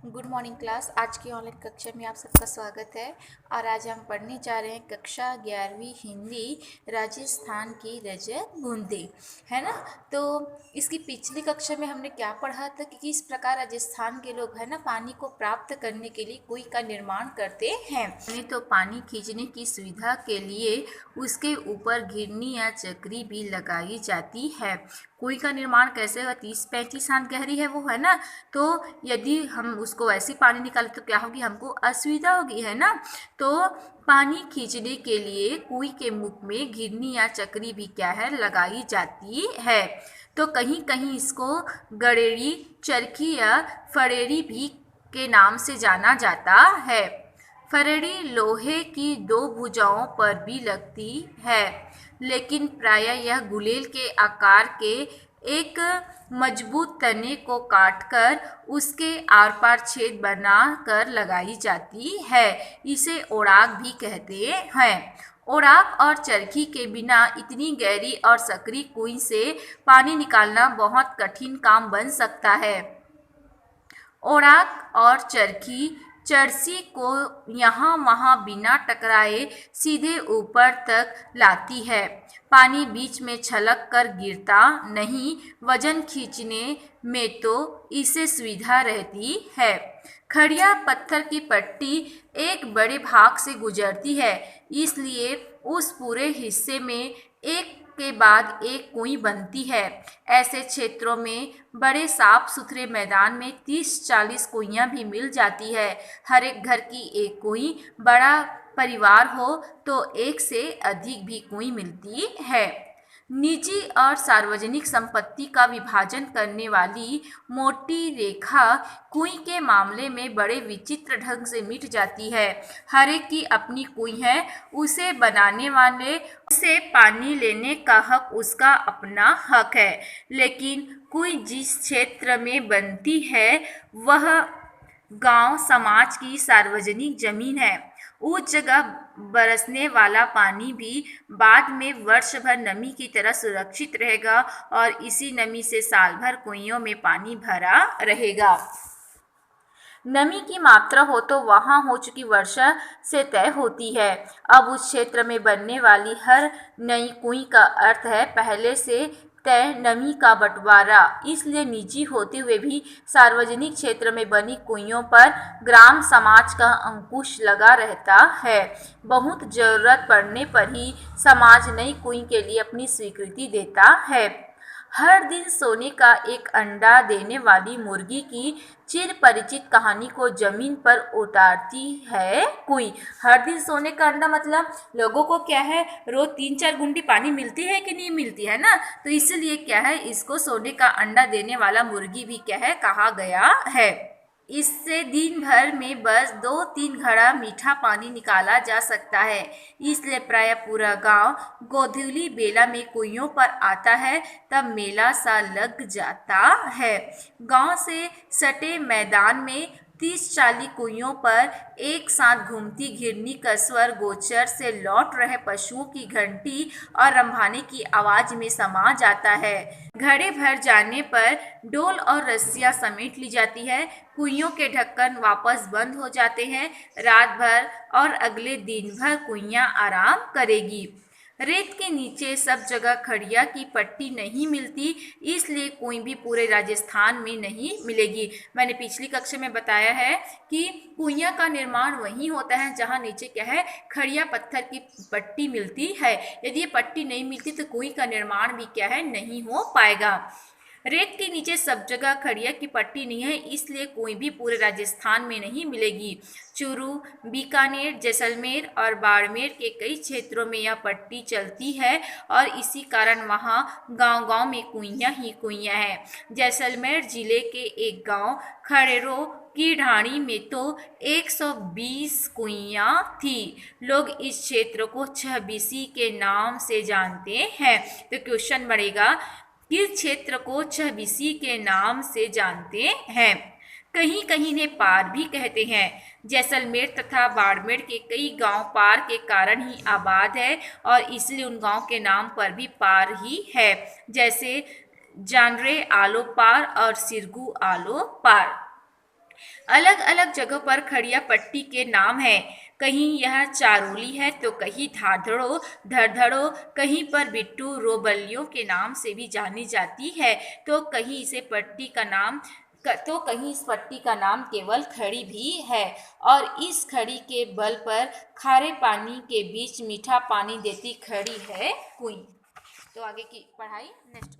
Good morning class. आज की online कक्षा में आप सबका स्वागत है। और आज हम पढ़ने जा रहे हैं कक्षा 11वीं हिंदी, राजस्थान की रजत बूंदे, है ना। तो इसकी पिछली कक्षा में हमने क्या पढ़ा था कि किस प्रकार राजस्थान के लोग है ना पानी को प्राप्त करने के लिए कुएं का निर्माण करते हैं। नहीं तो पानी खींचने की सुविधा के लिए उसके ऊपर घिरनी या चक्री भी लगाई जाती है। कुएं का निर्माण कैसे होगा? 30-35 हाथ गहरी है वो, है ना। तो यदि हम उसको ऐसे पानी निकालें तो क्या होगी? हमको असुविधा होगी, है ना। तो पानी खींचने के लिए कुएं के मुख में घिरनी या चक्री भी क्या है लगाई जाती है। तो कहीं कहीं इसको गड़ेड़ी, चरखी या फरेड़ी भी के नाम से जाना जाता है। फरेड़ी लोहे की 2 भुजाओं पर भी लगती है, लेकिन प्रायः यह गुलेल के आकार के एक मजबूत तने को काटकर उसके आर पार छेद बनाकर लगाई जाती है। इसे ओड़ाक भी कहते हैं। ओड़ाक और चरखी के बिना इतनी गहरी और सकरी कुएं से पानी निकालना बहुत कठिन काम बन सकता है। ओड़ाक और चरखी चरसी को यहाँ वहाँ बिना टकराए सीधे ऊपर तक लाती है। पानी बीच में छलक कर गिरता नहीं। वजन खींचने में तो इसे सुविधा रहती है। खड़िया पत्थर की पट्टी एक बड़े भाग से गुजरती है, इसलिए उस पूरे हिस्से में एक के बाद एक कुएं बनती है। ऐसे क्षेत्रों में बड़े साफ सुथरे मैदान में 30-40 कुइयां भी मिल जाती है। हर एक घर की एक कुएं, बड़ा परिवार हो तो एक से अधिक भी कुएं मिलती है। निजी और सार्वजनिक संपत्ति का विभाजन करने वाली मोटी रेखा कुएं के मामले में बड़े विचित्र ढंग से मिट जाती है। हर एक की अपनी कुएं है, उसे बनाने वाले से पानी लेने का हक उसका अपना हक है। लेकिन कुएं जिस क्षेत्र में बनती है वह गांव समाज की सार्वजनिक जमीन है। उस जगह बरसने वाला पानी भी बाद में वर्ष भर नमी की तरह सुरक्षित रहेगा और इसी नमी से साल भर कुइयों में पानी भरा रहेगा। नमी की मात्रा हो तो वहाँ हो चुकी वर्षा से तय होती है। अब उस क्षेत्र में बनने वाली हर नई कुएं का अर्थ है पहले से तय नमी का बंटवारा। इसलिए निजी होते हुए भी सार्वजनिक क्षेत्र में बनी कुइयों पर ग्राम समाज का अंकुश लगा रहता है। बहुत जरूरत पड़ने पर ही समाज नई कुएं के लिए अपनी स्वीकृति देता है। हर दिन सोने का एक अंडा देने वाली मुर्गी की चिर परिचित कहानी को जमीन पर उतारती है कुएं। हर दिन सोने का अंडा मतलब लोगों को क्या है, रोज 3-4 गुंडी पानी मिलती है कि नहीं मिलती है ना। तो इसलिए क्या है, इसको सोने का अंडा देने वाला मुर्गी भी क्या है कहा गया है। इससे दिन भर में बस 2-3 घड़ा मीठा पानी निकाला जा सकता है। इसलिए प्राय पूरा गांव गोधूली बेला में कुइयों पर आता है, तब मेला सा लग जाता है। गांव से सटे मैदान में 30-40 कुइयों पर एक साथ घूमती घिरनी का स्वर गोचर से लौट रहे पशुओं की घंटी और रंभाने की आवाज में समा जाता है। घड़े भर जाने पर डोल और रस्सियां समेट ली जाती है। कुइयों के ढक्कन वापस बंद हो जाते हैं। रात भर और अगले दिन भर कुइयां आराम करेगी। रेत के नीचे सब जगह खड़िया की पट्टी नहीं मिलती, इसलिए कुएं भी पूरे राजस्थान में नहीं मिलेगी। मैंने पिछली कक्षा में बताया है कि कुइयां का निर्माण वहीं होता है जहां नीचे क्या है, खड़िया पत्थर की पट्टी मिलती है। यदि ये पट्टी नहीं मिलती तो कुएं का निर्माण भी क्या है, नहीं हो पाएगा। रेत के नीचे सब जगह खड़िया की पट्टी नहीं है, इसलिए कोई भी पूरे राजस्थान में नहीं मिलेगी। चूरू, बीकानेर, जैसलमेर और बाड़मेर के कई क्षेत्रों में यह पट्टी चलती है और इसी कारण वहाँ गांव-गांव में कुइयां ही कुइयां हैं। जैसलमेर जिले के एक गांव खड़ेरो की ढाणी में तो 120 कुइयां थी। लोग इस क्षेत्र को छहबीसी के नाम से जानते हैं। तो क्वेश्चन बढ़ेगा, किस क्षेत्र को छहबीसी के नाम से जानते हैं? कहीं कहीं ने पार भी कहते हैं। जैसलमेर तथा बाड़मेर के कई गांव पार के कारण ही आबाद है और इसलिए उन गांव के नाम पर भी पार ही है, जैसे जानरे आलो पार और सिरगू आलो पार। अलग अलग जगहों पर खड़िया पट्टी के नाम है। कहीं यह चारोली है तो कहीं धाधड़ो धड़धड़ो, कहीं पर बिट्टू रोबलियों के नाम से भी जानी जाती है। तो कहीं इसे पट्टी का नाम तो कहीं इस पट्टी का नाम केवल खड़ी भी है। और इस खड़ी के बल पर खारे पानी के बीच मीठा पानी देती खड़ी है कुई। तो आगे की पढ़ाई नेक्स्ट